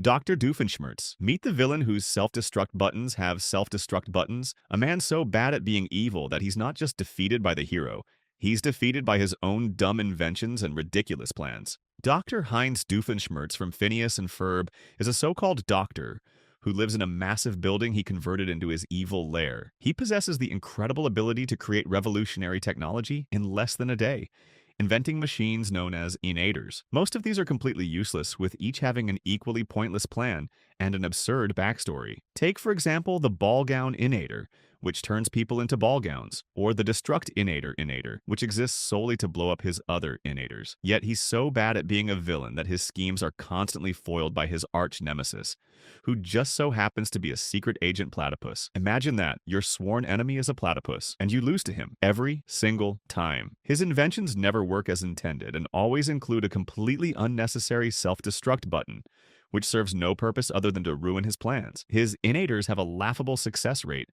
Dr. Doofenshmirtz. Meet the villain whose self-destruct buttons have self-destruct buttons. A man so bad at being evil that he's not just defeated by the hero, he's defeated by his own dumb inventions and ridiculous plans. Dr. Heinz Doofenshmirtz from Phineas and Ferb is a so-called doctor who lives in a massive building he converted into his evil lair. He possesses the incredible ability to create revolutionary technology in less than a day, inventing machines known as innators. Most of these are completely useless, with each having an equally pointless plan and an absurd backstory. Take, for example, the ball gown innator, which turns people into ball gowns, or the destruct innator, which exists solely to blow up his other innators. Yet he's so bad at being a villain that his schemes are constantly foiled by his arch nemesis, who just so happens to be a secret agent platypus. Imagine that, your sworn enemy is a platypus, and you lose to him every single time. His inventions never work as intended and always include a completely unnecessary self-destruct button, which serves no purpose other than to ruin his plans. His innators have a laughable success rate,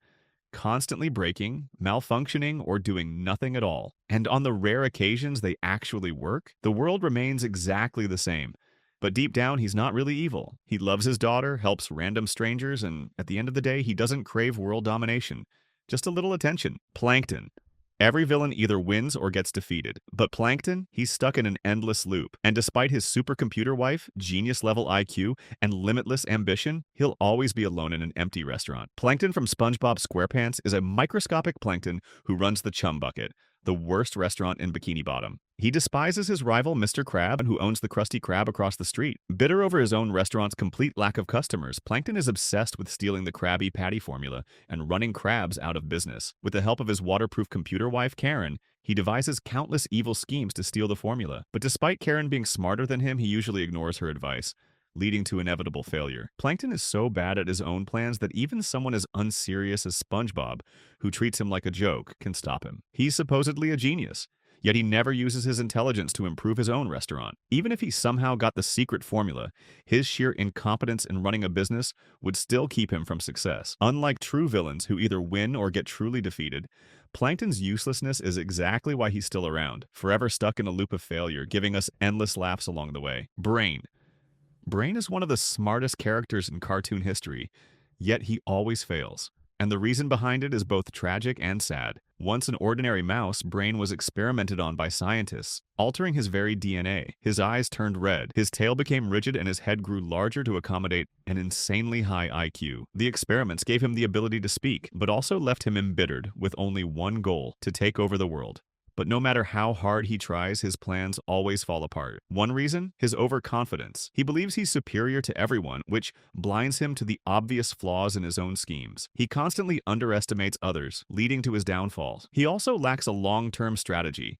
constantly breaking, malfunctioning, or doing nothing at all. And on the rare occasions they actually work, the world remains exactly the same. But deep down, he's not really evil. He loves his daughter, helps random strangers, and at the end of the day, he doesn't crave world domination. Just a little attention. Plankton. Every villain either wins or gets defeated. But Plankton, he's stuck in an endless loop. And despite his supercomputer wife, genius-level IQ, and limitless ambition, he'll always be alone in an empty restaurant. Plankton from SpongeBob SquarePants is a microscopic plankton who runs the Chum Bucket, the worst restaurant in Bikini Bottom. He despises his rival, Mr. Crab, who owns the Krusty Krab across the street. Bitter over his own restaurant's complete lack of customers, Plankton is obsessed with stealing the Krabby Patty formula and running Krabs out of business. With the help of his waterproof computer wife, Karen, he devises countless evil schemes to steal the formula. But despite Karen being smarter than him, he usually ignores her advice, leading to inevitable failure. Plankton is so bad at his own plans that even someone as unserious as SpongeBob, who treats him like a joke, can stop him. He's supposedly a genius, yet he never uses his intelligence to improve his own restaurant. Even if he somehow got the secret formula, his sheer incompetence in running a business would still keep him from success. Unlike true villains who either win or get truly defeated, Plankton's uselessness is exactly why he's still around, forever stuck in a loop of failure, giving us endless laughs along the way. Brain. Brain is one of the smartest characters in cartoon history, yet he always fails. And the reason behind it is both tragic and sad. Once an ordinary mouse, Brain was experimented on by scientists, altering his very DNA. His eyes turned red, his tail became rigid, and his head grew larger to accommodate an insanely high IQ. The experiments gave him the ability to speak, but also left him embittered with only one goal: to take over the world. But no matter how hard he tries, his plans always fall apart. One reason? His overconfidence. He believes he's superior to everyone, which blinds him to the obvious flaws in his own schemes. He constantly underestimates others, leading to his downfalls. He also lacks a long-term strategy.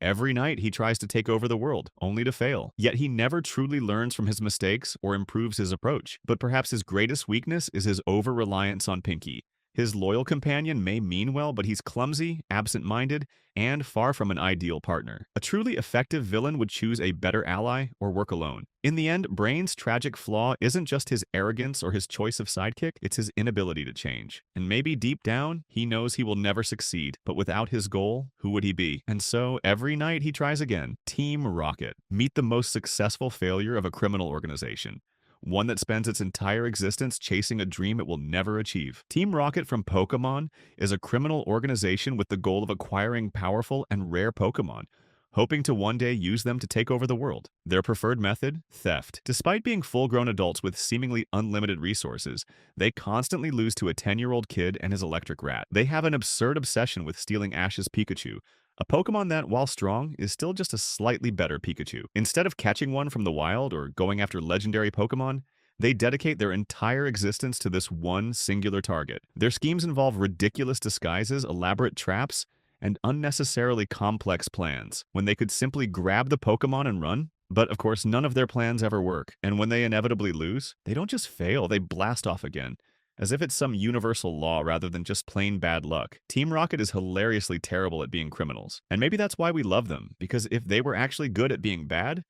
Every night he tries to take over the world, only to fail. Yet he never truly learns from his mistakes or improves his approach. But perhaps his greatest weakness is his over-reliance on Pinky. His loyal companion may mean well, but he's clumsy, absent-minded, and far from an ideal partner. A truly effective villain would choose a better ally or work alone. In the end, Brain's tragic flaw isn't just his arrogance or his choice of sidekick, it's his inability to change. And maybe deep down, he knows he will never succeed, but without his goal, who would he be? And so, every night he tries again. Team Rocket. Meet the most successful failure of a criminal organization. One that spends its entire existence chasing a dream it will never achieve. Team Rocket from Pokémon is a criminal organization with the goal of acquiring powerful and rare Pokémon, hoping to one day use them to take over the world. Their preferred method? Theft. Despite being full-grown adults with seemingly unlimited resources, they constantly lose to a 10-year-old kid and his electric rat. They have an absurd obsession with stealing Ash's Pikachu, a Pokemon that, while strong, is still just a slightly better Pikachu. Instead of catching one from the wild or going after legendary Pokemon, they dedicate their entire existence to this one singular target. Their schemes involve ridiculous disguises, elaborate traps, and unnecessarily complex plans, when they could simply grab the Pokemon and run. But of course, none of their plans ever work, and when they inevitably lose, they don't just fail, they blast off again, as if it's some universal law rather than just plain bad luck. Team Rocket is hilariously terrible at being criminals, and maybe that's why we love them, because if they were actually good at being bad,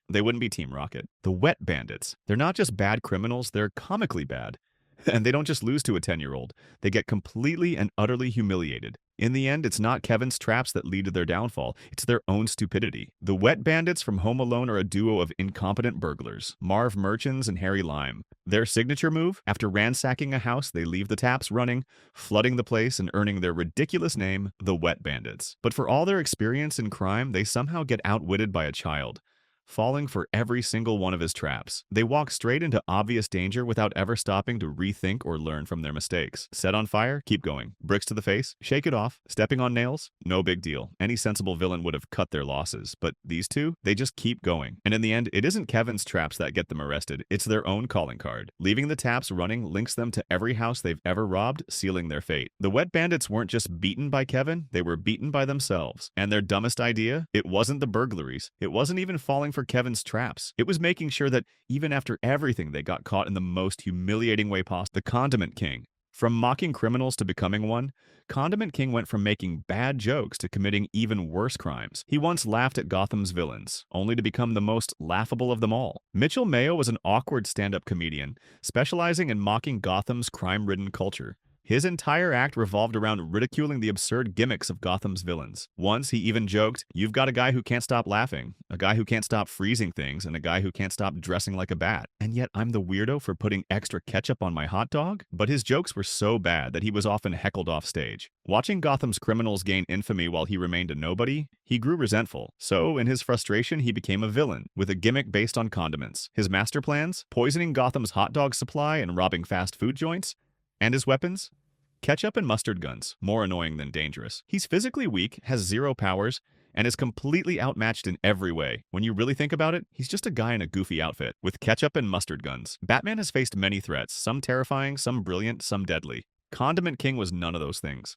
they wouldn't be Team Rocket. The Wet Bandits. They're not just bad criminals, they're comically bad. And they don't just lose to a 10-year-old, they get completely and utterly humiliated. In the end, it's not Kevin's traps that lead to their downfall, it's their own stupidity. The Wet Bandits from Home Alone are a duo of incompetent burglars, Marv Merchants and Harry Lime. Their signature move? After ransacking a house, they leave the taps running, flooding the place and earning their ridiculous name, the Wet Bandits. But for all their experience in crime, they somehow get outwitted by a child, falling for every single one of his traps. They walk straight into obvious danger without ever stopping to rethink or learn from their mistakes. Set on fire? Keep going. Bricks to the face? Shake it off. Stepping on nails? No big deal. Any sensible villain would have cut their losses. But these two? They just keep going. And in the end, it isn't Kevin's traps that get them arrested. It's their own calling card. Leaving the taps running links them to every house they've ever robbed, sealing their fate. The Wet Bandits weren't just beaten by Kevin, they were beaten by themselves. And their dumbest idea? It wasn't the burglaries. It wasn't even falling for Kevin's traps. It was making sure that even after everything, they got caught in the most humiliating way possible. The Condiment King. From mocking criminals to becoming one, Condiment King went from making bad jokes to committing even worse crimes. He once laughed at Gotham's villains, only to become the most laughable of them all. Mitchell Mayo was an awkward stand-up comedian, specializing in mocking Gotham's crime-ridden culture. His entire act revolved around ridiculing the absurd gimmicks of Gotham's villains. Once, he even joked, "You've got a guy who can't stop laughing, a guy who can't stop freezing things, and a guy who can't stop dressing like a bat. And yet I'm the weirdo for putting extra ketchup on my hot dog?" But his jokes were so bad that he was often heckled off stage. Watching Gotham's criminals gain infamy while he remained a nobody, he grew resentful. So, in his frustration, he became a villain, with a gimmick based on condiments. His master plans? Poisoning Gotham's hot dog supply and robbing fast food joints? And his weapons? Ketchup and mustard guns, more annoying than dangerous. He's physically weak, has zero powers, and is completely outmatched in every way. When you really think about it, he's just a guy in a goofy outfit, with ketchup and mustard guns. Batman has faced many threats, some terrifying, some brilliant, some deadly. Condiment King was none of those things.